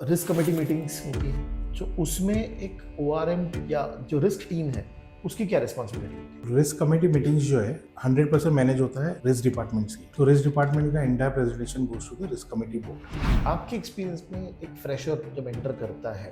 Risk committee meetings होती है, जो उसमें एक ओआरएम या जो रिस्क टीम है उसकी क्या रिस्पॉन्सिबिलिटी होती रिस्क कमेटी मीटिंग्स जो है 100% मैनेज होता है रिस्क डिपार्टमेंट से। तो रिस्क डिपार्टमेंट का entire presentation goes to the risk committee board. है? आपके एक्सपीरियंस में एक फ्रेशर जब एंटर करता है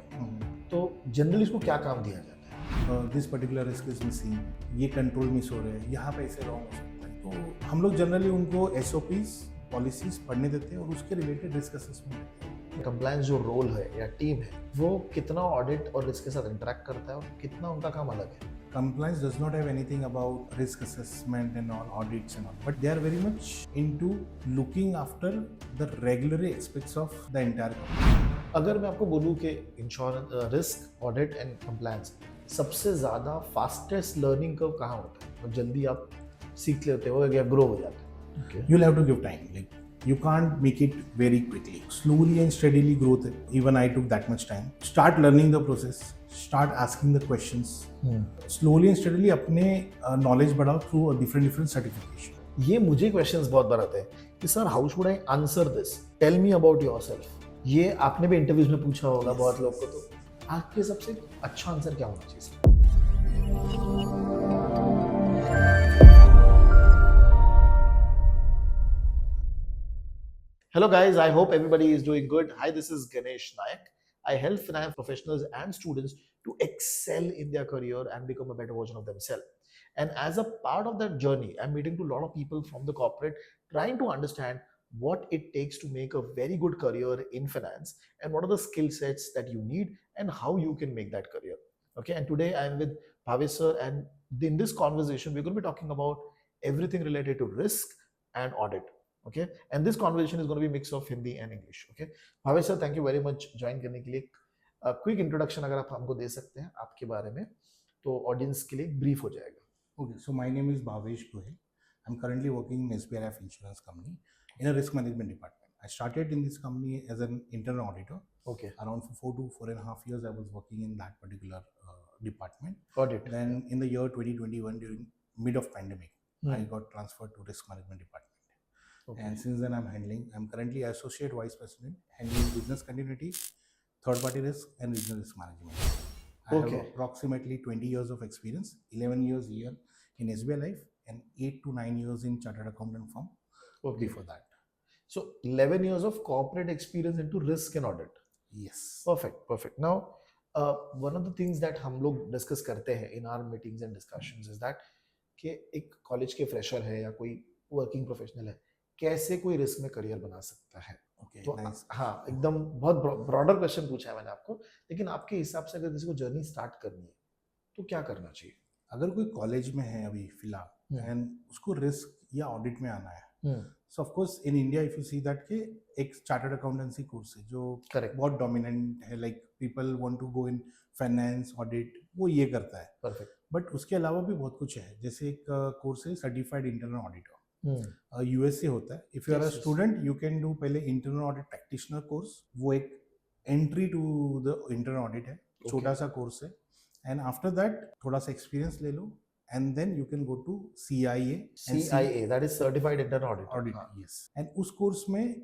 तो जनरली उसको क्या काम दिया जाता है? This particular risk is missing, ये कंट्रोल मिस हो रहे हैं, यहाँ पे ऐसे रॉन्ग हो सकता है। तो हम लोग जनरली उनको एसओपीज पॉलिसीज पढ़ने देते हैं और उसके रिलेटेड रिस्क असेसमेंट देते हैं। कंप्लायंस जो रोल है या टीम है वो कितना ऑडिट और रिस्क के साथ इंटरेक्ट करता है और कितना उनका काम अलग है? Compliance does not have anything about risk assessment and all audits and all, but they are very much into looking after the regulatory aspects of the entire company. अगर मैं आपको बोलूँ कि insurance risk audit and compliance सबसे ज़्यादा fastest learning curve कहाँ होता है और जल्दी आप सीख लेते हो या ग्रो हो जाते हो? You'll have to give time. Like you can't make it very quickly. Slowly and steadily growth. Even I took that much time. Start learning the process. Start asking the questions. Slowly and steadily अपने knowledge बढ़ाओ through a different certification. ये मुझे questions बहुत बार आते हैं कि sir how should I answer this, tell me about yourself. ये आपने भी इंटरव्यूज में पूछा होगा बहुत लोग को, तो आपके सबसे अच्छा आंसर क्या होना चाहिए? Hello guys, I hope everybody is doing good. Hi, this is Ganesh Nayak. I help finance professionals and students to excel in their career and become a better version of themselves. And as a part of that journey, I'm meeting to a lot of people from the corporate, trying to understand what it takes to make a very good career in finance and what are the skill sets that you need and how you can make that career. Okay, and today I'm with Bhavesh sir, and in this conversation, we're going to be talking about everything related to risk and audit. Okay, and this conversation is going to be a mix of Hindi and English. Okay, Bhavesh sir, thank you very much join करने के लिए। Quick introduction अगर आप हमको दे सकते हैं आपके बारे में तो ऑडियंस के लिए ब्रीफ हो जाएगा। Okay, so my name is Bhavesh Gohil. I'm currently working in SBI Life Insurance Company in a risk management department. I started in this company as an internal auditor. Okay, Around for 4 to 4.5 years, I was working in that particular department. got it. Then in the year 2021, during mid of pandemic, I got transferred to risk management department. Okay. And since then, I'm currently associate vice president handling business continuity, third party risk, and regional risk management. I Okay. have approximately 20 years of experience, 11 years here in SBI Life, and 8 to 9 years in chartered accountant firm. Okay. Before that. So 11 years of corporate experience into risk and audit. Yes. Perfect, perfect. Now, one of the things that हम लोग discuss करते हैं in our meetings and discussions is that कि एक college के fresher है या कोई वर्किंग प्रोफेशनल है, कैसे कोई रिस्क में करियर बना सकता है? Okay. तो Nice. हाँ, एकदम बहुत ब्रॉडर क्वेश्चन पूछा है मैंने आपको, लेकिन आपके हिसाब से अगर किसी को जर्नी स्टार्ट करनी है तो क्या करना चाहिए? अगर कोई कॉलेज में है अभी फिलहाल एंड उसको रिस्क या ऑडिट में आना है, सो of course in India if you see that के एक चार्टर्ड अकाउंटेंसी कोर्स है जो करेक्ट, बहुत डोमिनेंट है, like people want to go in finance audit, वो ये करता है। परफेक्ट। बट उसके अलावा भी बहुत कुछ है, जैसे एक कोर्स है सर्टिफाइड इंटरनल ऑडिटर, यूएस से होता है। If you are a student you can do पहले इंटरनल ऑडिट प्रैक्टिशनर कोर्स, वो एक entry to the internal audit है, छोटा सा कोर्स है। एंड आफ्टर दैट थोड़ा सा एक्सपीरियंस ले लो and then you can go to CIA, that is certified internal audit. Yes, and उस कोर्स में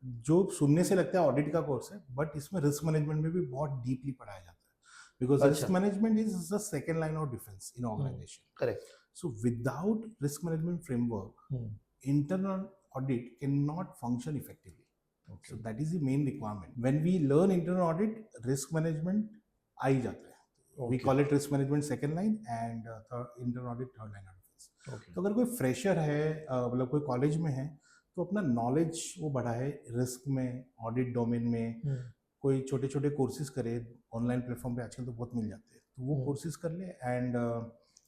जो सुनने से लगता है ऑडिट का कोर्स है, बट इसमें रिस्क मैनेजमेंट में भी बहुत डीपली पढ़ाया जाता है, because risk management is the second line of defence in organisation. Correct. So without risk management framework, internal audit cannot function effectively. Okay. So that is the main requirement. When we learn internal audit, risk management आ ही जाता है। Okay. We call it risk management second line and internal audit third line of defense. Okay. तो अगर कोई fresher है, मतलब कोई college में है, तो अपना नॉलेज वो बढ़ाए रिस्क में, ऑडिट डोमेन में, कोई छोटे छोटे कोर्सेज करे, ऑनलाइन प्लेटफॉर्म पे आजकल तो बहुत मिल जाते हैं, तो वो कोर्सेज कर ले। एंड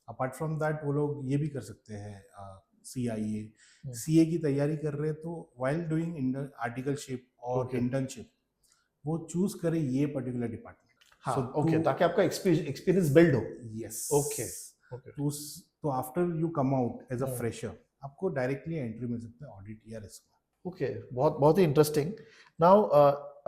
अपार्ट फ्रॉम दैट वो लोग ये भी कर सकते हैं, CIA, CA की तैयारी कर रहे हैं, तो वाइल डूइंग आर्टिकलशिप और इंटर्नशिप वो चूज करे ये पर्टिकुलर डिपार्टमेंट। हाँ, ओके, ताकि आपका एक्सपीरियंस बिल्ड हो। Yes, okay, okay. तो after you come out as a fresher, आपको डायरेक्टली एंट्री मिल सकता है ऑडिट या रिस्क में। ओके, बहुत बहुत ही इंटरेस्टिंग। नाउ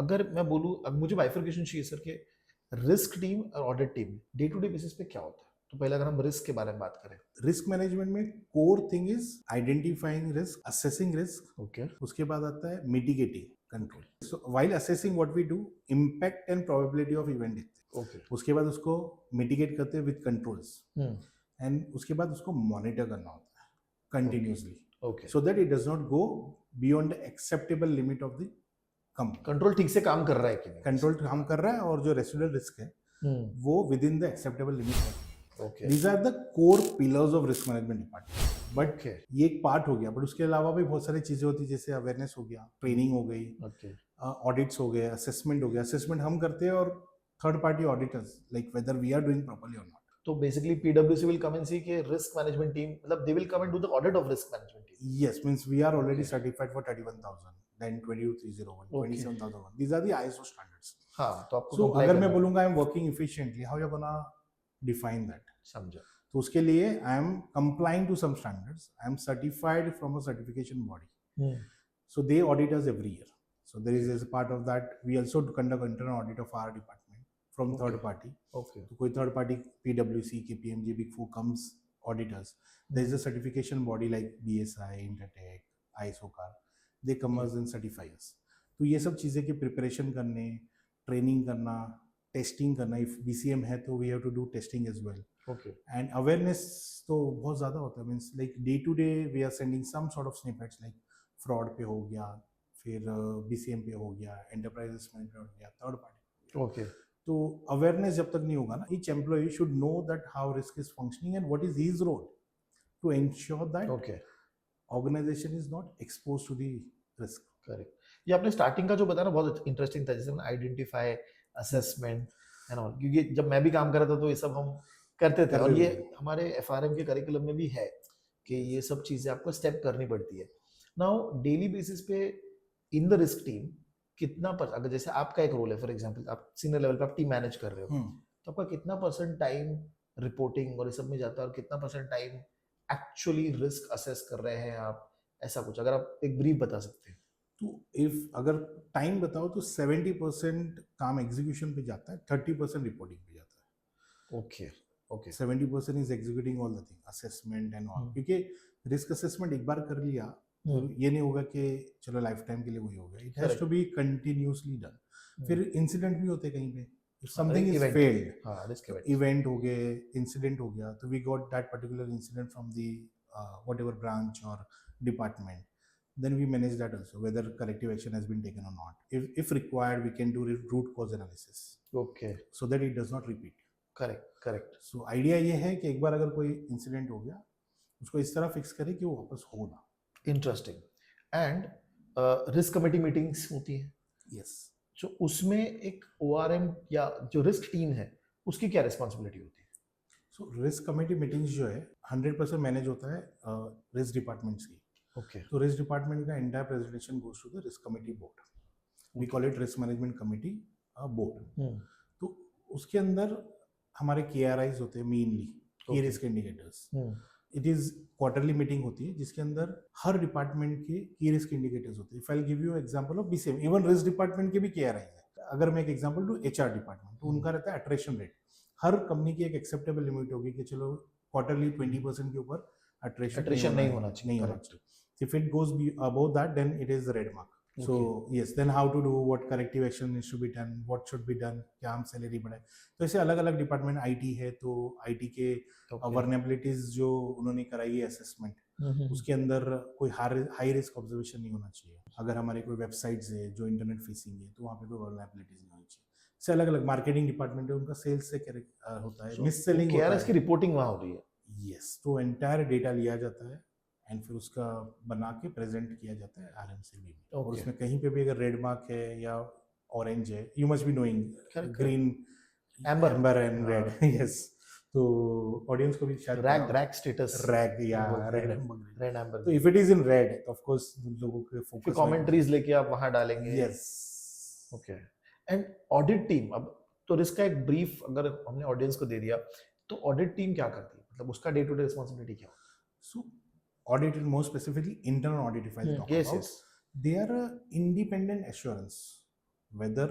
अगर मैं बोलूँ, अब मुझे बाइफरकेशन चाहिए सर कि रिस्क टीम और audit team day to day basis पे क्या होता है? तो पहले अगर हम रिस्क के बारे में बात करें, रिस्क मैनेजमेंट में core thing is identifying risk, assessing risk. Okay. उसके बाद आता है mitigating, control. So while assessing what we do, impact and probability of event देखते हैं. Okay. उसके बाद उसको mitigate करते हैं with controls. Hmm. And उसके बाद उसको monitor करना होता है continuously. Okay. So that it does not go beyond the acceptable limit of the company. Control ठीक से काम कर रहा है कि नहीं? कंट्रोल काम कर रहा है और जो रेसिडुअल रिस्क है वो within the acceptable limit है. Okay. These are the core pillars of risk management department. But Okay. ये एक पार्ट हो गया, बट उसके अलावा भी बहुत सारी चीजें होती है, जैसे अवेयरनेस हो गया, ट्रेनिंग हो गई, Okay. ऑडिट्स हो गए, असेसमेंट हो गया. असेसमेंट हम करते हैं और third party auditors, like whether we are doing properly और नॉट. तो बेसिकली पीडब्ल्यूसी विल कम एंड सी कि रिस्क मैनेजमेंट टीम, मतलब they will come and do the audit of risk management team. Yes, means we are already certified for 31,000, then 22,301, Okay. 27,001. These are the ISO standards. हाँ, तो आपको So comply अगर मैं करना है. बोलूँगा I am working efficiently, how you gonna define that? समझा. तो उसके लिए I am complying to some standards. I am certified from a certification body. So they audit us every year. So there is as a part of that, we also conduct internal audit of our department from third Okay. party. Okay. तो कोई third party PwC, KPMG, Big Four comes audit us. There is a certification body like BSI, Intertech, ISOCAR. They come us and certify us. तो ये सब चीज़ें की preparation करने, training करना, testing करना. इफ BCM है तो we have to do testing as well. Okay. And awareness तो बहुत ज़्यादा होता है. Means like day to day we are sending some sort of snippets, like fraud पे हो गया, फिर BCM पे हो गया, एंटरप्राइज रिस्क मैनेजमेंट हो गया, थर्ड पार्टी. Okay. तो अवेयरनेस जब तक नहीं होगा ना, each employee should know that how risk is functioning and what is his role to ensure that Okay. Organisation is not expose to the risk. Correct. ये आपने स्टार्टिंग का जो बताया ना बहुत इंटरेस्टिंग था, जैसे आइडेंटिफाई, असेसमेंट एंड ऑल, क्योंकि जब मैं भी काम कर रहा था तो ये सब हम करते थे, और ये हमारे एफआरएम के करिकुलम में भी है कि ये सब चीजें आपको स्टेप करनी पड़ती है. नाउ डेली बेसिस पे इन द रिस्क टीम कितना अगर जैसे आपका एक रोल है, फॉर एग्जांपल आप सीनियर लेवल पे आप टीम मैनेज कर रहे हो, तो आपका कितना परसेंट टाइम रिपोर्टिंग और इस सब में जाता है और कितना percent time actually risk assess कर रहे हैं आप, ऐसा कुछ अगर आप एक ब्रीफ बता सकते हैं. तो इफ अगर टाइम बताओ तो 70% काम एग्जीक्यूशन पे जाता है, 30% रिपोर्टिंग पे जाता है. Okay. Okay. 70% is executing all the thing, assessment and all. क्योंकि रिस्क असेसमेंट एक बार कर लिया तो ये नहीं होगा कि चलो लाइफ टाइम के लिए वही हो गया. It has to be continuously done. फिर इंसिडेंट भी होते हैं कहीं पे, इफ समथिंग इज फेल्ड, हाँ, रिस्क इवेंट हो गए, इंसिडेंट हो गया, तो we got that particular incident from the whatever branch और department, then we manage that also, whether corrective action has been taken or not. If required, we can do root cause analysis. Okay. So that it does not repeat. Correct. So idea ये है कि एक बार अगर कोई incident हो गया, उसको इस तरह फिक्स करें कि वो वापस हो ना. Interesting. And risk committee meetings होती है. Yes. जो उसमें एक ORM या जो रिस्क टीम है उसकी क्या रिस्पॉन्सिबिलिटी होती है? So risk committee meetings जो है 100% मैनेज होता है रिस्क डिपार्टमेंट्स की. ओके. तो रिस्क डिपार्टमेंट का entire presentation goes to the risk committee board. We call it risk management committee board. तो उसके अंदर हमारे KRIs होते हैं, mainly key risk indicators. It is quarterly meeting होती है जिसके अंदर हर डिपार्टमेंट के की रिस्क इंडिकेटर्स होते हैं. If I give you example of BCM, even risk department के भी KRIs है. अगर मैं एक एग्जांपल दूं HR डिपार्टमेंट, तो उनका रहता है अट्रेशन रेट. हर कंपनी की एक एक्सेप्टेबल लिमिट होगी कि चलो क्वार्टरली 20% के ऊपर अट्रेशन नहीं होना चाहिए. If it goes above that, then it is the red mark. So yes, then how to do, what corrective action needs to be done, what should be done, क्या हम सैलरी बढ़ाए. तो ऐसे अलग अलग डिपार्टमेंट, IT है तो IT के वर्नेबिलिटीज जो उन्होंने कराई है असेसमेंट, उसके अंदर कोई हाई रिस्क ऑब्जर्वेशन नहीं होना चाहिए. अगर हमारे कोई वेबसाइट्स है जो इंटरनेट फेसिंग है तो वहाँ पे कोई वर्नेबिलिटीज नहीं होनी चाहिए. से अलग अलग मार्केटिंग डिपार्टमेंट है, उनका सेल्स से होता है, मिस सेलिंग होता है. की रिपोर्टिंग वहाँ हो रही है. यस. तो एंटायर डेटा लिया जाता है एंड फिर उसका बना के प्रेजेंट किया जाता है RMCB में. और उसमें कहीं पे भी अगर रेड मार्क है या ऑरेंज है, you must be knowing green, amber and red. Yes. तो ऑडियंस को भी शायद रैग स्टेटस, रैग या रेड एम्बर. तो if it is in red तो ऑफ कोर्स लोगों के फोकस कमेंट्रीज लेके आप वहां डालेंगे. Yes. Okay. And audit team, अब तो रिस्क का एक ब्रीफ अगर हमने ऑडियंस को दे दिया, तो ऑडिट टीम क्या करती है, मतलब उसका डे टू डे रिस्पांसिबिलिटी क्या होती है? सो audit, and more specifically internal audit, if I talk about, they are a independent assurance whether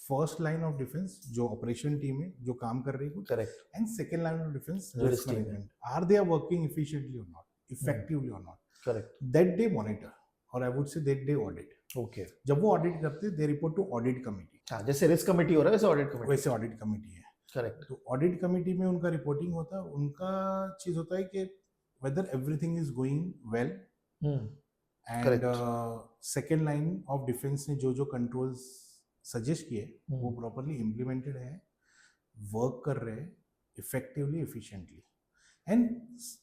first line of defense जो operation team है जो काम कर रही है, correct, and second line of defense risk management, are they working efficiently or not, effectively or not, correct, that they monitor, or I would say that they audit. Okay, जब वो audit करते दे report to audit committee, हाँ जैसे risk committee हो रहा है वैसे audit committee, वैसे ऑडिट कमिटी है। करेक्ट, तो ऑडिट कमिटी में उनका रिपोर्टिंग होता है, उनका चीज होता है कि whether everything is going well, and Correct. Second line of defence ने जो जो कंट्रोल्स सजेस्ट किए वो प्रॉपरली इम्प्लीमेंटेड है, वर्क कर रहे हैं effectively efficiently, and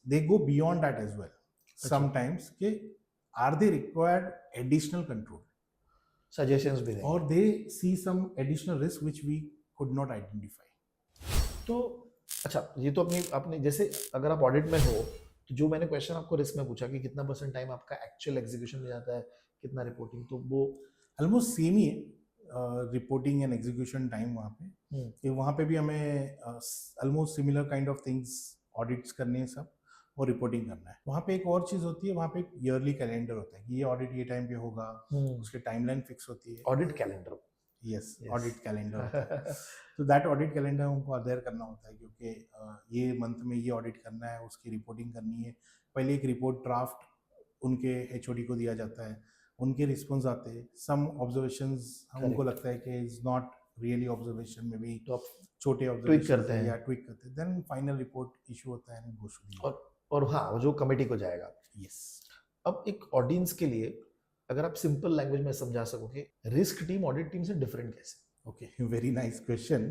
they go beyond that as well sometimes कि are they required additional control suggestions भी देंगे। और they see some additional risk which we could not identify. तो अच्छा, ये तो अपनी आपने जैसे अगर आप ऑडिट में हो तो जो मैंने क्वेश्चन आपको रिस्क में पूछा कि कितना % टाइम आपका एक्चुअल एग्जीक्यूशन में जाता है, कितना रिपोर्टिंग, तो वो ऑलमोस्ट सेम ही है रिपोर्टिंग एंड एग्जीक्यूशन टाइम वहाँ पे, कि वहाँ पे भी हमें almost similar kind of things audits करने हैं सब, और रिपोर्टिंग करना है। वहाँ पे एक और चीज़ होती है, वहाँ पे एक ईयरली कैलेंडर होता है कि ये ऑडिट ये टाइम पे होगा, उसके टाइमलाइन फिक्स होती है, audit calendar, yes audit calendar होता है। तो दैट ऑडिट कैलेंडर हमको अडेयर करना होता है, क्योंकि ये मंथ में ये ऑडिट करना है, उसकी रिपोर्टिंग करनी है। पहले एक रिपोर्ट ड्राफ्ट उनके एचओडी को दिया जाता है, उनके रिस्पॉन्स आते हैं, सम ऑब्जर्वेशंस हमको लगता है कि इज नॉट रियली ऑब्जर्वेशन में भी, तो आप छोटे ट्विक करते ऑब्जर्वेशन हैं या ट्विक करते हैं, देन फाइनल रिपोर्ट इशू होता है, और हाँ वो जो कमेटी को जाएगा। यस। अब एक ऑडियंस के लिए अगर आप सिंपल लैंग्वेज में समझा सको कि रिस्क टीम ऑडिट टीम से डिफरेंट कैसे? Okay, very nice question.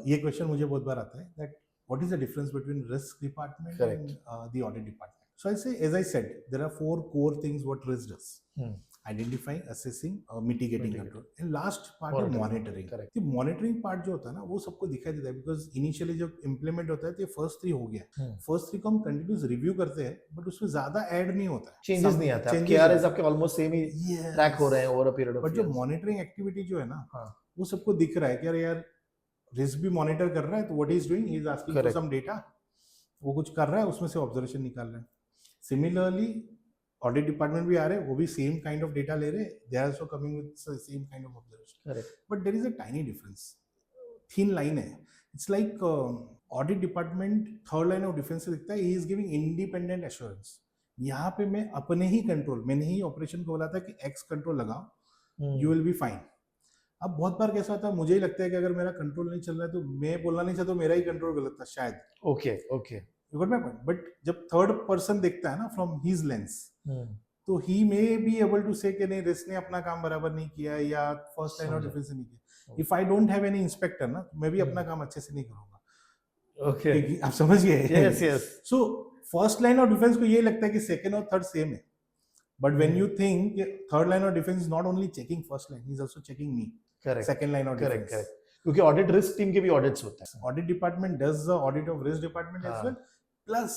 ये क्वेश्चन मुझे बहुत बार आता है, that what is the difference between risk department and the audit department. So I say, as I said, there are 4 core things what risk does: identifying, assessing, mitigating control, and last part है monitoring. तो monitoring part जो होता है ना, वो सबको दिखाई देता है, because initially जब implement होता है तो ये first 3 हो गया, first 3 को हम continuous review करते हैं, but उसमें ज़्यादा add नहीं होता है, changes नहीं आता है, KRAs आपके almost same ही track हो रहे हैं over a period of but years. जो monitoring activity जो है ना, वो सबको दिख रहा है कि अरे यार risk भी monitor कर रहा है, तो what he is doing, he is asking for some data, वो कुछ कर रहा है, उसमें से observation निकाल रहा है। सिमिलरली ऑडिट डिपार्टमेंट भी आ रहे हैं, वो भी सेम काइंड ऑफ डेटा ले रहे हैं, they are also coming with same kind of observation, but there is a tiny difference, thin line है। It's like audit department third line of defence से दिखता है, he is giving independent assurance. यहाँ पे मैं अपने ही कंट्रोल, मैंने ही operation को बोला था कि एक्स कंट्रोल लगाओ, यू विल बी फाइन। अब बहुत बार कैसा होता है, मुझे ही लगता है कि अगर मेरा कंट्रोल नहीं चल रहा है तो मैं बोलना नहीं चाहता, तो मेरा ही कंट्रोल गलत था शायद। Okay You got my point? But जब थर्ड पर्सन देखता है ना फ्रॉम हिज लेंस, तो ही मे बी एबल टू से कि नहीं, रिस्क ने अपना काम बराबर नहीं किया, या फर्स्ट लाइन ऑफ डिफेंस नहीं किया। If I don't have any inspector ना, मैं भी अपना काम अच्छे से नहीं करूंगा। ओके, आप समझ गए? Yes. So first line of defence को ये लगता है कि सेकंड और थर्ड सेम है, but when you think third line of defence is not only checking first line, he is also checking me, second line of defence, क्योंकि audit risk team के भी ऑडिट्स होते हैं। Audit department does the audit of risk department as well, plus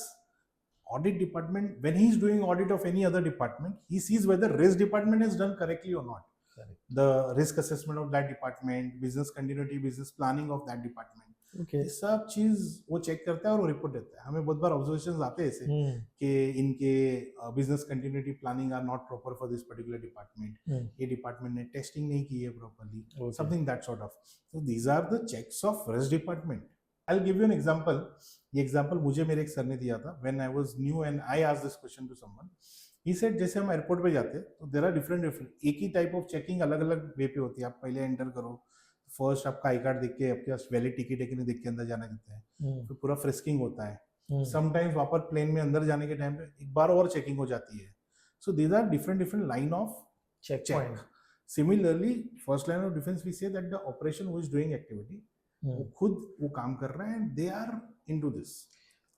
audit department, when he is doing audit of any other department, he sees whether risk department is done correctly or not. Correct. The risk assessment of that department, business continuity, business planning of that department, ये सब चीज वो check करता है और वो report देता है। हमें बहुत बार ऑब्जर्वेशंस आते हैं ऐसे कि इनके business continuity planning are not proper for this particular department, ये डिपार्टमेंट ने टेस्टिंग नहीं की है properly, something that sort of. So these are the checks of risk department. I will give you an example. ये example मुझे मेरे एक sir ने दिया था when I was new and I asked this question to someone. He said, जैसे हम airport पे जाते हैं तो देयर आर डिफरेंट एक ही टाइप ऑफ चेकिंग अलग अलग वे पे होती है। आप पहले एंटर करो, फर्स्ट आपका आई कार्ड देख के, आपके पास वैलिड टिकट है कि नहीं देख के अंदर जाना देते हैं, फिर पूरा फ्रिस्किंग होता है। समटाइम्स वहाँ पर प्लेन में अंदर जाने के टाइम पे एक बार और चेकिंग हो जाती है। So these are different line of check. Similarly first line of defence we say that the operation who is doing activity, वो खुद वो काम कर रहा है and they are into this.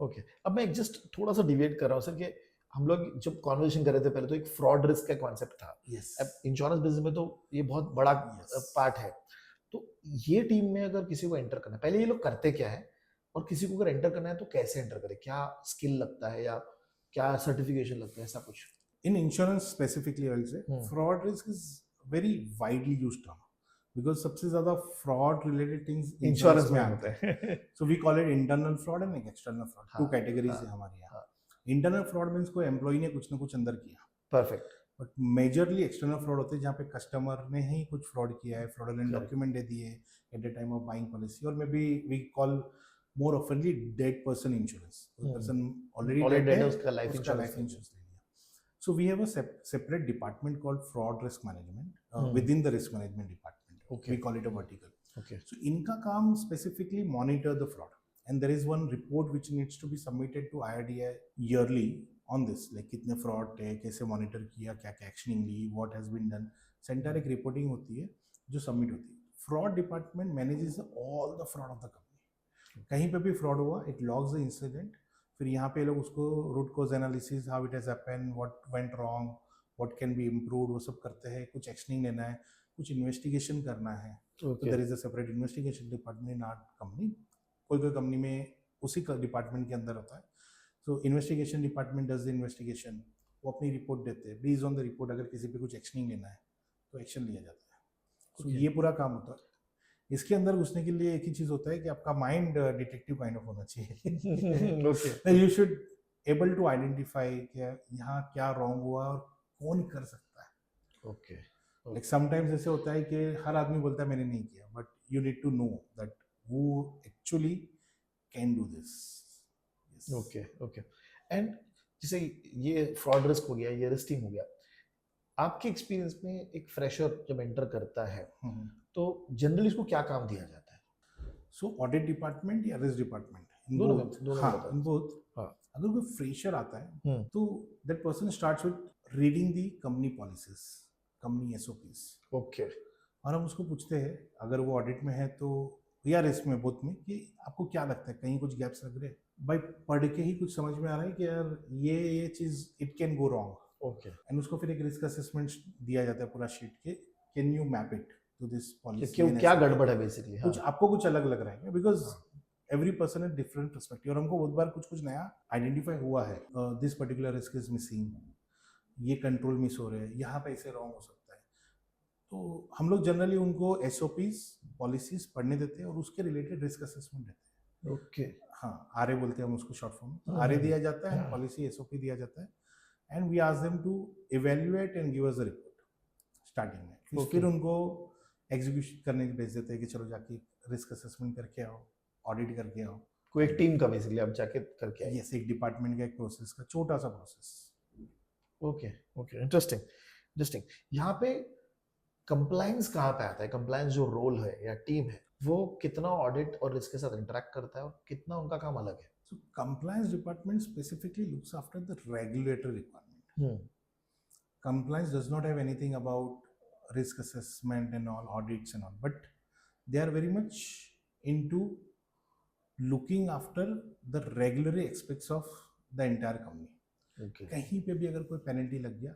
Okay, अब मैं जस्ट थोड़ा सा डिवेट कर रहा हूँ सर कि हम लोग जब कॉन्वर्सेशन कर रहे थे पहले तो एक फ्रॉड रिस्क का कॉन्सेप्ट था। अब इंश्योरेंस बिजनेस में तो ये बहुत बड़ा पार्ट है। तो ये टीम में अगर किसी को एंटर करना है, पहले ये लोग करते क्या है, और किसी को अगर एंटर करना है तो कैसे एंटर करें, क्या स्किल लगता है या क्या सर्टिफिकेशन लगता है, ऐसा कुछ? In insurance specifically I will say fraud risk is very widely used term, because सबसे ज्यादा फ्रॉड रिलेटेड थिंग्स इंश्योरेंस में आते हैं। So we call it internal fraud and external fraud, two categories है हमारे यहाँ। इंटरनल फ्रॉड मींस कोई employee ने कुछ ना कुछ अंदर किया, perfect. But majorly external fraud होते हैं जहाँ पे कस्टमर ने ही कुछ फ्रॉड किया है, फ्रॉडुलेंट डॉक्यूमेंट दे दिए at the time of buying policy, और may be we call more oftenly dead person insurance, person already dead है, उसका लाइफ इंश्योरेंस ले लिया। So we have a separate department called fraud risk management Hmm. within the risk management department. Okay. We call it a vertical. Okay. So इनका काम specifically monitor the fraud, and there is one report which needs to be submitted to IRDAI yearly on this, like कितने fraud थे, कैसे monitor किया, क्या क्या actioning ली, what has been done. Centre एक reporting होती है जो submit होती है. Fraud department manages all the fraud of the company. कहीं पे भी fraud हुआ, it logs the incident. फिर यहाँ पे लोग उसको root cause analysis, how it has happened, what went wrong, what can be improved, वो सब करते हैं. कुछ actioning लेना है, कुछ investigation करना है. So there is a separate investigation department in our company. कोई कंपनी में उसी का डिपार्टमेंट के अंदर होता है. So investigation department does the investigation. वो अपनी रिपोर्ट देते हैं. Based on the report अगर किसी पे कुछ एक्शनिंग लेना है तो एक्शन लिया जाता है. So Okay. ये पूरा काम होता है. इसके अंदर घुसने के लिए एक ही चीज होता है कि आपका माइंड डिटेक्टिव काइंड ऑफ होना चाहिए. Okay. You should able to identify कि यहाँ क्या रॉन्ग हुआ और कौन कर सकता है. Okay. लाइक समटाइम्स ऐसे होता है कि हर आदमी बोलता है मैंने नहीं किया, but you need to know that who actually can do this. Yes. Okay okay. And जैसे ये फ्रॉड रिस्क हो गया, ये रिस्क टीम हो गया, आपके एक्सपीरियंस में एक फ्रेशर जब एंटर करता है हम्म. तो जनरली उसको क्या काम दिया जाता है? सो ऑडिट डिपार्टमेंट या रिस्क डिपार्टमेंट, दोनों में हाँ, बताओ. In both. हाँ. अगर कोई फ्रेशर आता है हम्म. तो that person starts with reading the company policies, company SOPs. Okay. और हम उसको पूछते हैं अगर वो ऑडिट में है तो या रिस्क में, बोथ में, कि आपको क्या लगता है कहीं कुछ गैप्स लग रहे हैं. भाई पढ़ के ही कुछ समझ में आ रहा है कि यार ये चीज it can go wrong. Okay. And उसको फिर एक रिस्क असेसमेंट दिया जाता है पूरा शीट के, can you map it to this policy. क्यों, क्या गड़बड़ है बेसिकली? कुछ आपको कुछ अलग लग रहा है बिकॉज एवरी पर्सन है डिफरेंट पर्सपेक्टिव. और हमको बहुत बार कुछ नया आइडेंटिफाई हुआ है. This particular risk is missing, ये कंट्रोल मिस हो रहे हैं, यहाँ पे ऐसे रॉन्ग हो सकता है. तो हम लोग जनरली उनको एसओपीज पॉलिसीज पढ़ने देते हैं और उसके रिलेटेड रिस्क असेसमेंट देते हैं. ओके. हाँ, आरए बोलते हैं हम उसको शॉर्ट फॉर्म. आरए दिया जाता है, पॉलिसी एसओपी दिया जाता है, and we ask them to evaluate and give us the report starting में. फिर उनको एग्जीक्यूशन करने के भेज देते हैं कि चलो जाके रिस्क असेसमेंट करके आओ, ऑडिट करके आओ. कोई एक टीम का बेसिकली आप जाके करके आए? यस, एक डिपार्टमेंट का एक प्रोसेस का छोटा सा process. Okay okay. Interesting interesting. यहाँ पे कंप्लायंस कहाँ पे आता है? कंप्लायंस जो रोल है या टीम है वो कितना ऑडिट और रिस्क के साथ इंटरेक्ट करता है और कितना उनका काम अलग है? So compliance department specifically looks after the regulatory requirement. Compliance does not have anything about risk assessment and all audits and all, but they are very much into looking after the regulatory aspects of the entire company. Okay. कहीं पे भी अगर कोई penalty लग गया,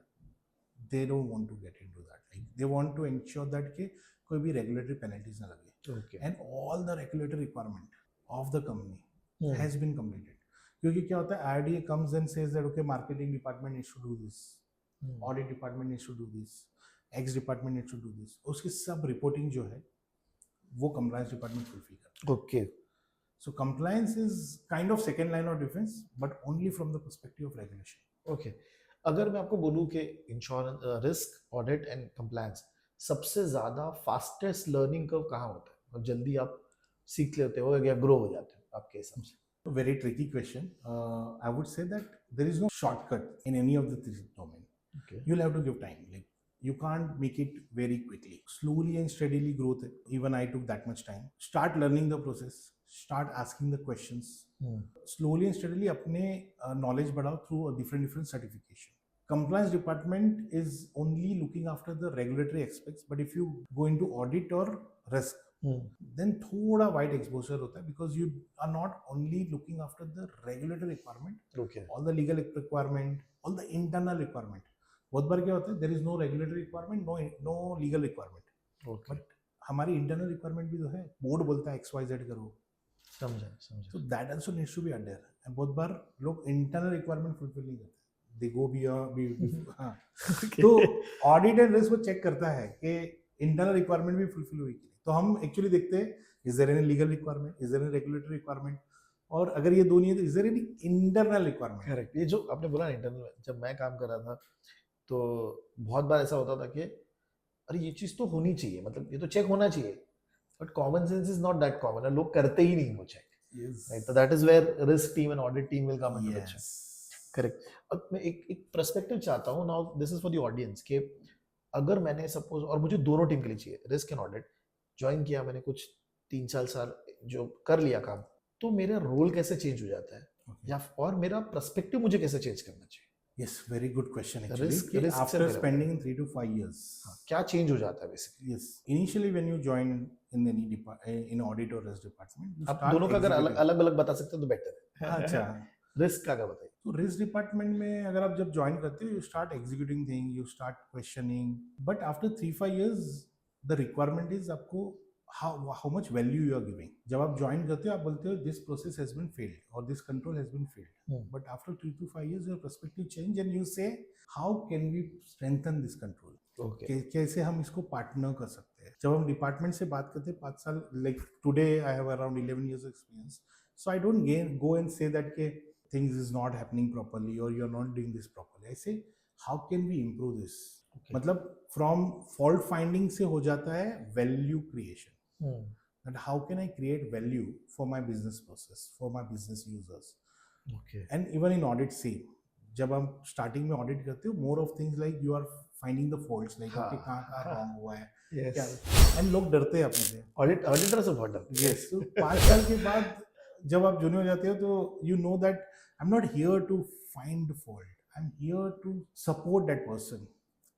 they don't want to get into that. Like, they want to ensure that कि कोई भी regulatory penalties ना लगे. Okay. And all the regulatory requirement of the company has been completed. क्योंकि क्या होता है, IRDA comes and says that okay, marketing department needs to do this, audit department needs to do this, X department needs to do this. उसकी सब reporting जो है वो compliance department fulfill करता है. Okay. So compliance is kind of second line of defense, but only from the perspective of regulation. Okay. अगर मैं आपको बोलूँ कि insurance, risk, audit and compliance सबसे ज्यादा फास्टेस्ट लर्निंग कर्व कहाँ होता है? और जल्दी आप सीख लेते हो या ग्रो हो जाते हो आपके हिसाब से? Very tricky question. I would say that there is no shortcut in any of the three domain. Okay. You'll have to give time. Like you can't make it very quickly. Slowly and steadily growth. Even I took that much time. Start learning the process. Start asking the questions. Slowly and steadily अपने knowledge बढ़ाओ through a different certification. Compliance department is only looking after the regulatory aspects, but if you go into audit or risk, then थोड़ा wide exposure होता है because you are not only looking after the regulatory requirement, Okay. all the legal requirement, all the internal requirement. बहुत बार क्या होता है, there is no regulatory requirement, no legal requirement. Okay. But हमारी internal requirement भी तो है. Board बोलता है XYZ करो. समझा. So that also needs to be adhered. And बहुत बार लोग internal requirement fulfill नहीं करते. They go beyond. हाँ. तो audit and risk वो check करता है कि internal requirement भी fulfill हुई कि नहीं. तो हम actually देखते हैं is there any legal requirement, is there any regulatory requirement, और अगर ये दो नहीं है तो is there any internal requirement. Correct. ये जो आपने बोला इंटरनल, जब मैं काम कर रहा था तो बहुत बार ऐसा होता था कि अरे ये चीज तो होनी चाहिए, मतलब ये तो चेक होना चाहिए, but common sense is not that common, लोग करते ही नहीं वो check. Yes. Right? So that is where risk team and audit team will come into picture. Yes. Correct. अब मैं एक पर्सपेक्टिव चाहता हूँ now, this is for the audience कि अगर मैंने सपोज, और मुझे दोनों टीम के लिए चाहिए, रिस्क एंड ऑडिट ज्वाइन किया मैंने, कुछ 3-4 साल जो कर लिया काम, तो मेरा रोल कैसे चेंज हो जाता है, Okay. या और मेरा पर्सपेक्टिव मुझे कैसे चेंज करना चाहिए? Yes, very good question actually. Risk कि रिस्क से after मेरा spending 3 to 5 years, हाँ, क्या चेंज हो जाता है basically? yes, initially when you join in any in audit or risk department, you आप start दोनों का अगर अलग executing. अलग अलग बता सकते हैं तो बेटर है। अच्छा, रिस्क का क्या बताइए? तो रिस्क डिपार्टमेंट में अगर आप जब ज्वाइन करते हो, you start executing thing, you start questioning, but after 3-5 years the requirement is आपको how much value you are giving. जब आप ज्वाइन करते हो आप बोलते हो this process has been failed और this control has been failed, but after 3 to 5 years your perspective change and you say how can we strengthen this control. Okay, कैसे हम इसको पार्टनर कर सकते हैं. जब हम डिपार्टमेंट से बात करते हैं 5 साल, like today I have around 11 years experience, so I don't go and say that के things is not happening properly or you're not doing this properly. I say how can we improve this. Okay. मतलब from fault finding से हो जाता है value creation. And how can I create value for my business process, for my business users. Okay, And even in audit same, जब हम starting में audit करते हो, more of things like you are finding the faults, like हाँ, okay कहाँ wrong हुआ है क्या, यस, and लोग डरते हैं अपने से. ऑडिटर से बहुत डरते हैं। Yes, तो 5 साल के बाद जब आप जूनियर हो जाते हो तो you know that I am not here to find fault, I am here to support that person,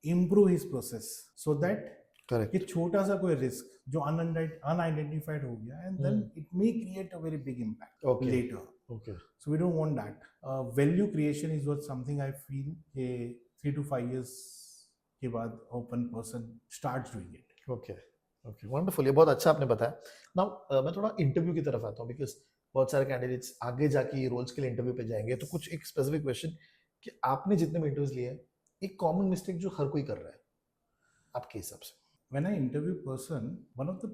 improve his process so that correct, कि छोटा सा कोई रिस्क जो अनआइडेंटिफाइड हो गया and then it may create a very big impact Okay. Later. Okay, So we don't want that. Value creation is what something I feel कि 3 to 5 years के बाद open person starts doing it. Okay, okay, wonderful, ये बहुत अच्छा आपने बताया। Now मैं थोड़ा इंटरव्यू की तरफ आता हूँ, बिकॉज बहुत सारे कैंडिडेट्स आगे जाके रोल्स के लिए इंटरव्यू पे जाएंगे, तो कुछ एक स्पेसिफिक क्वेश्चन कि आपने जितने भी इंटरव्यूज लिए हैं, एक कॉमन मिस्टेक जो हर कोई कर रहा है आपके हिसाब से? When I interview person, one of the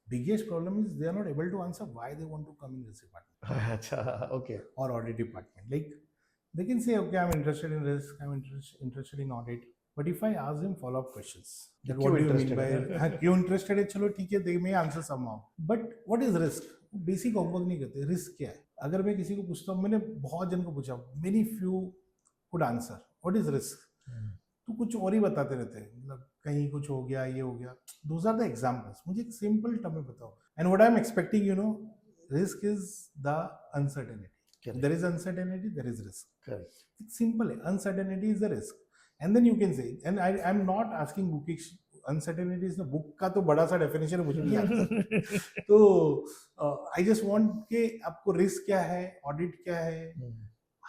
biggest problem is they are not able to answer why they want to come in this department अच्छा, okay, or audit department. Like they can say, okay, I'm interested in risk, I'm interested in audit. But if I ask them follow-up questions, that क्यों what do you mean interested by है? क्यों interested है, चलो ठीक है, they may answer somehow. But what is risk? Basic homework नहीं करते. Risk क्या है? अगर मैं किसी को पूछता हूँ, मैंने बहुत जन को पूछा, many few could answer what is risk, तो कुछ और ही बताते रहते हैं, मतलब कहीं कुछ हो गया, ये हो गया. Those are the examples. मुझे एक सिंपल टर्म में बताओ. And what I am expecting, you know, risk is the uncertainty. There is uncertainty, there is risk. Correct, It's simple. Uncertainty is the risk. And then you can say, and I'm not asking bookish, uncertainty is the book का तो बड़ा सा definition है, मुझे नहीं आता. तो I just want कि आपको risk क्या है, audit क्या है,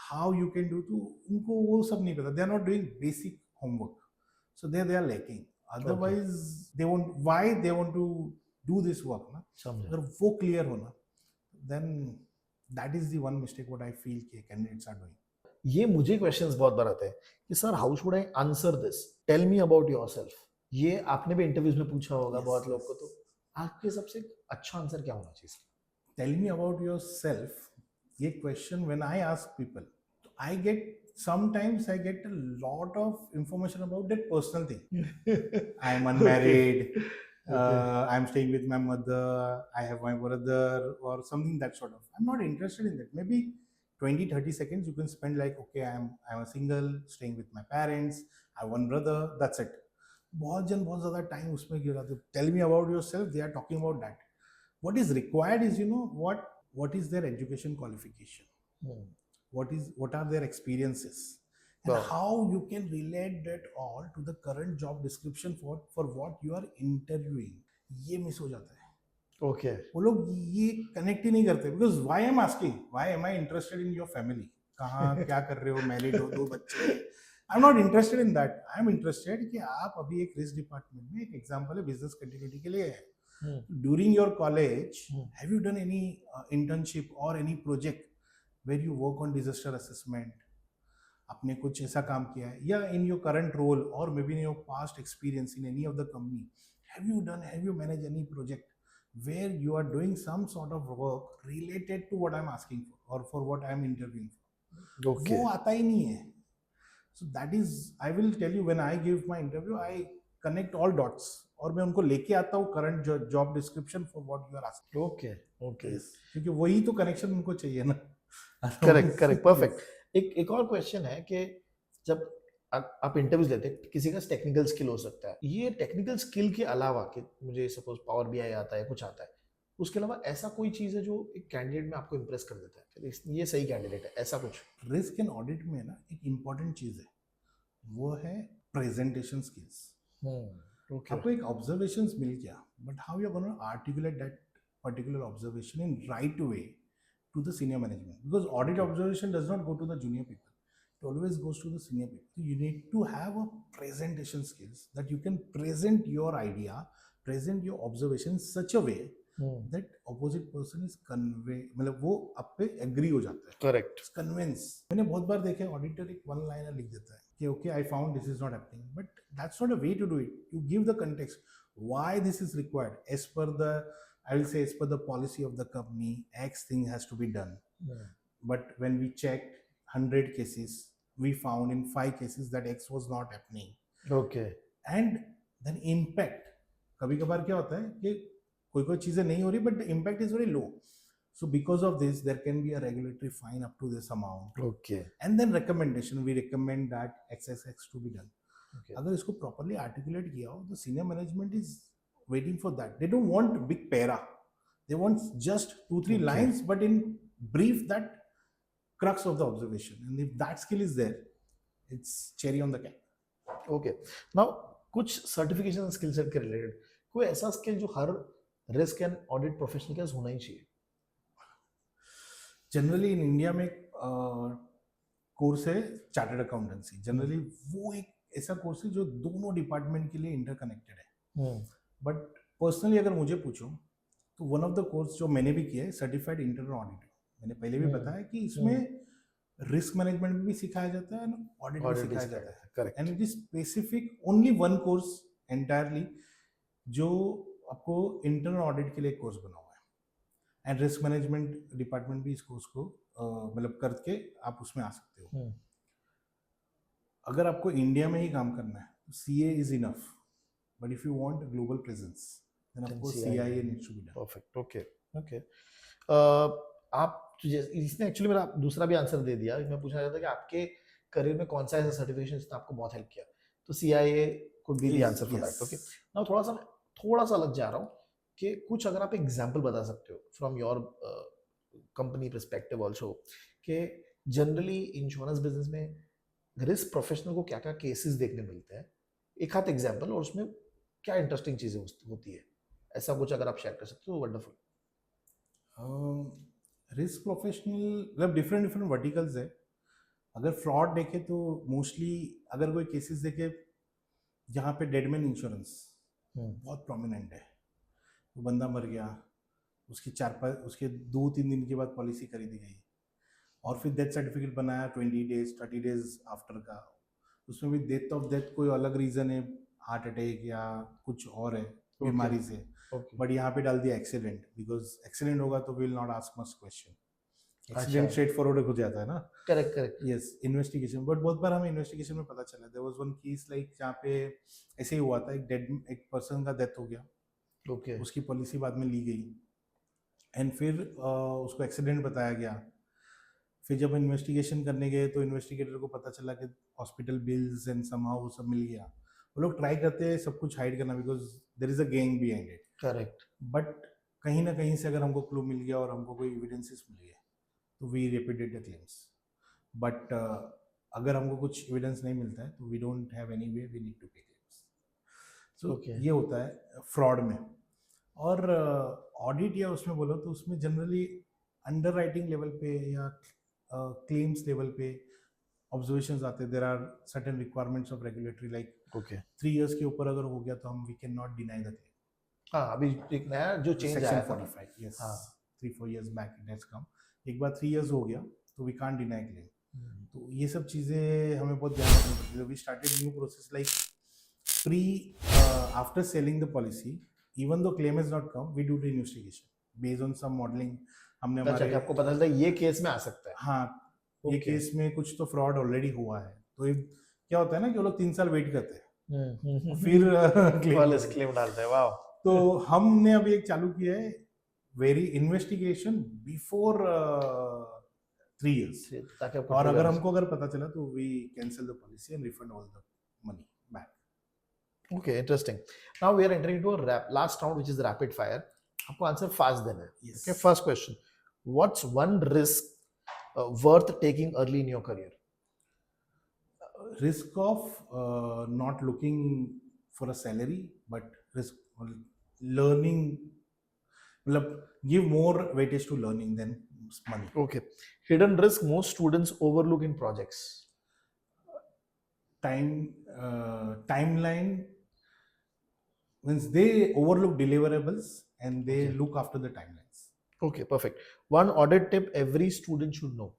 how you can do, तो उनको वो सब नहीं पता. They are not doing basic homework. So they are lacking. Otherwise, they want, why they want to do this work ना, समझा। अगर वो clear होना, then that is the one mistake what I feel कि candidates are doing. ये मुझे questions बहुत बार आते हैं कि sir how should I answer this, tell me about yourself. ये आपने भी इंटरव्यूज में पूछा होगा बहुत लोग को, तो आपके सबसे अच्छा आंसर क्या होना चाहिए? Tell me about yourself. ये question when I ask people, I get sometimes I get a lot of information about that personal thing. I am unmarried. I am staying with my mother. I have my brother or something that sort of. I'm not interested in that. Maybe 20-30 seconds you can spend like, okay, I'm a single, staying with my parents. I have one brother. That's it. बहुत जन बहुत ज़्यादा time उसमें गिरा दे. Tell me about yourself. They are talking about that. What is required is, you know, what is their education qualification, what are their experiences, and Wow. how you can relate that all to the current job description for what you are interviewing. ये miss हो जाता है. Okay, वो लोग ये connect ही नहीं करते. Because why I am asking, why am I interested in your family, कहाँ क्या कर रहे हो, मैरिड हो, 2 बच्चे. आई am not interested in that. I am interested कि आप अभी एक रिस्क डिपार्टमेंट में, एक एग्जांपल है बिजनेस कंटिन्यूटी के लिए है. During your college, have you done any internship or any project where you work on disaster assessment? आपने कुछ ऐसा काम किया है, या in your current role or maybe in your past experience in any of the company, have you managed any project where you are doing some sort of work related to what I'm asking for or for what I'm interviewing for? Okay, वो आता ही नहीं है. So that is, I will tell you, when I give my interview, I connect all dots और मैं उनको लेके आता हूँ current job description for what you are asking. Okay, okay, क्योंकि वही तो कनेक्शन उनको चाहिए ना. Correct, correct, perfect. एक और क्वेश्चन है कि जब आप इंटरव्यूज लेते हैं, किसी का टेक्निकल स्किल हो सकता है, ये टेक्निकल स्किल के अलावा कि मुझे सपोज पावर बीआई आता है, कुछ आता है, उसके अलावा ऐसा कोई चीज है जो एक कैंडिडेट में आपको इम्प्रेस कर देता है, ये सही कैंडिडेट है, ऐसा कुछ? रिस्क एंड ऑडिट में ना एक इम्पॉर्टेंट चीज है, वो है प्रेजेंटेशन स्किल्स. ओके. आपको एक ऑब्जर्वेशंस मिल गया, but how you are gonna articulate that particular observation in right way to the senior management, because audit Okay. observation does not go to the junior people, it always goes to the senior people. So you need to have a presentation skills that you can present your idea, present your observation in such a way that opposite person is convey, मतलब वो आप पे agree हो जाता है. Correct. Convince. मैंने बहुत बार देखा है ऑडिटर एक वन लाइनर लिख देता है कि okay I found this is not happening, but that's not a way to do it. You give the context why this is required as per the, I will say, as per the policy of the company, X thing has to be done. But when we checked 100 cases, we found in 5 cases that X was not happening. Okay. And then impact. कभी कभार क्या होता है कि कोई चीजें नहीं हो रही, but the impact is very low. So because of this, there can be a regulatory fine up to this amount. Okay. And then recommendation, we recommend that XXX to be done. Okay. अगर इसको properly articulate किया हो, the senior management is waiting for that. They don't want big para. They want just 2-3 Okay. lines, but in brief that crux of the observation. And if that skill is there, it's cherry on the cake. Okay. Now कुछ certification skill set के related कोई ऐसा skill जो हर risk and audit professional के पास होना ही चाहिए? Generally in India में course है चार्टर्ड अकाउंटेंसी. जनरली वो एक ऐसा कोर्स है जो दोनों डिपार्टमेंट के लिए इंटरकनेक्टेड है. बट पर्सनली अगर मुझे पूछो तो वन ऑफ द कोर्स जो मैंने भी किया है सर्टिफाइड इंटरनल ऑडिटर. मैंने पहले भी बताया कि इसमें रिस्क मैनेजमेंट भी सिखाया जाता है, ऑडिट भी सिखाया जाता है. Correct. And it is specific only one course entirely जो आपको इंटरनल ऑडिट के लिए कोर्स बना हुआ है. एंड रिस्क मैनेजमेंट डिपार्टमेंट भी इस कोर्स को मतलब करके आप उसमें आ सकते हो. अगर आपको इंडिया में ही काम करना है तो CA is enough, but if you want global presence then of course CIA needs to be done. Perfect. Okay. Okay. आप इसने एक्चुअली मेरा दूसरा भी आंसर दे दिया. मैं पूछना चाहता था कि आपके करियर में कौन सा ऐसा सर्टिफिकेशन जिसने आपको बहुत हेल्प किया, तो CIA could be the answer for that. Okay. Now थोड़ा सा अलग जा रहा हूँ कि कुछ अगर आप एग्जांपल बता सकते हो from your company perspective also कि जनरली इंश्योरेंस बिजनेस में रिस्क प्रोफेशनल को क्या क्या केसेस देखने मिलते हैं, एक हाथ एग्जांपल, और उसमें क्या इंटरेस्टिंग चीजें होती है, ऐसा कुछ अगर आप शेयर कर सकते हो वंडरफुल. रिस्क प्रोफेशनल मतलब डिफरेंट वर्टिकल्स है. अगर फ्रॉड देखे तो मोस्टली अगर कोई केसेस देखे जहाँ पे डेडमैन इंश्योरेंस बहुत प्रोमिनेंट है, वो बंदा मर गया, उसके 2-3 दिन के बाद पॉलिसी खरीदी गई और फिर डेथ सर्टिफिकेट बनाया 20 डेज 30 डेज आफ्टर का, उसमें भी डेथ ऑफ डेथ कोई अलग रीजन है, हार्ट अटैक या कुछ और है बीमारी से, बट यहाँ पे डाल दिया एक्सीडेंट, बिकॉज एक्सीडेंट होगा तो will not ask much question. Accident straight forward हो जाता है ना. Correct. Correct. Yes. Investigation, but बहुत बार हमें इन्वेस्टिगेशन में पता चला there was one case like जहाँ पे ऐसे ही हुआ था, एक पर्सन का डेथ हो गया. ओके. उसकी पॉलिसी बाद में ली गई एंड फिर उसको एक्सीडेंट बताया गया. फिर जब इन्वेस्टिगेशन करने गए तो इन्वेस्टिगेटर को पता चला कि हॉस्पिटल बिल्स एंड समहाउ वो सब मिल गया. वो लोग ट्राई करते हैं सब कुछ हाइड करना because there is a gang behind it. Correct. But कहीं ना कहीं से अगर हमको क्लू मिल गया और हमको कोई एविडेंसेस मिल गए तो we repeated the claims. But अगर हमको कुछ एविडेंस नहीं मिलता है तो we don't have any way, we need to pay claims. So ये होता है फ्रॉड में. और ऑडिट या उसमें बोलो तो उसमें जनरली अंडर राइटिंग लेवल पे या क्लेम्स लेवल पे ऑब्जर्वेशंस आते हैं. There are certain requirements of regulatory like 3 years के ऊपर अगर हो गया तो हम we can not deny the claim. हाँ, अभी एक नया जो चेंज आया था 45. Yes. 3-4 years back it has come. एक बार 3 इयर्स हो गया तो वी कांट डिनाई क्लेम. तो ये सब चीज़ें हमें बहुत ध्यान रखनी पड़ती है. We started new process like pre after selling the policy, even though claim is not come, we do the investigation based on some modelling. हमने हमारे आपको पता चलता है ये केस में आ सकता है. हाँ, ये केस में कुछ तो फ्रॉड ऑलरेडी हुआ है. तो क्या होता है ना कि वो लोग 3 साल वेट करते हैं फिर क्लेम डालते हैं. वाह. तो हमने अभी एक चालू किया है वेरी इन्वेस्टिगेशन बिफोर 3 years. ताकि आपको और अगर trigger- हमको अगर पता चला तो we cancel the policy and refund all the money back. Okay, interesting. Now we are entering into a last round, which is rapid fire. आपको आंसर फास्ट देना है. Yes. Okay, first question. What's one risk worth taking early in your career? Risk of not looking for a salary, but risk learning. Give more weightage to learning than money. Okay. Hidden risk most students overlook in projects. Timeline means they overlook deliverables and they Okay. look after the timelines. Okay, perfect. One audit tip every student should know.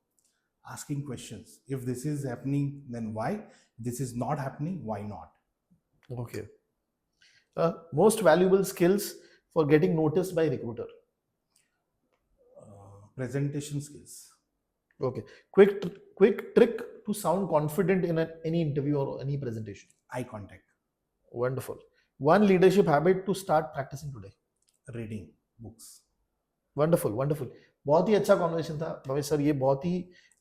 Asking questions. If this is happening, then why? If this is not happening, why not? Okay. Most valuable skills for getting noticed by recruiter. Presentation skills. Okay. Quick trick to sound confident in any interview or any presentation. Eye contact. Wonderful. One leadership habit to start practicing today. Reading books. Wonderful wonderful. बहुत ही अच्छा conversation था Bhavesh sir. ये बहुत ही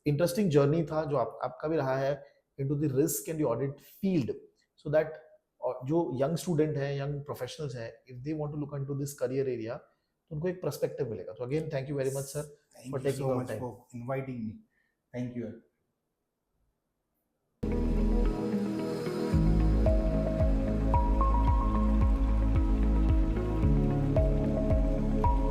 interesting journey था जो आपका भी रहा है into the risk and the audit field, so that जो यंग स्टूडेंट हैं, यंग प्रोफेशनल्स हैं, if they want to look into this career area तो उनको एक पर्सपेक्टिव मिलेगा. तो again thank you very much sir Thank for you taking so our much time. for inviting me. Thank you.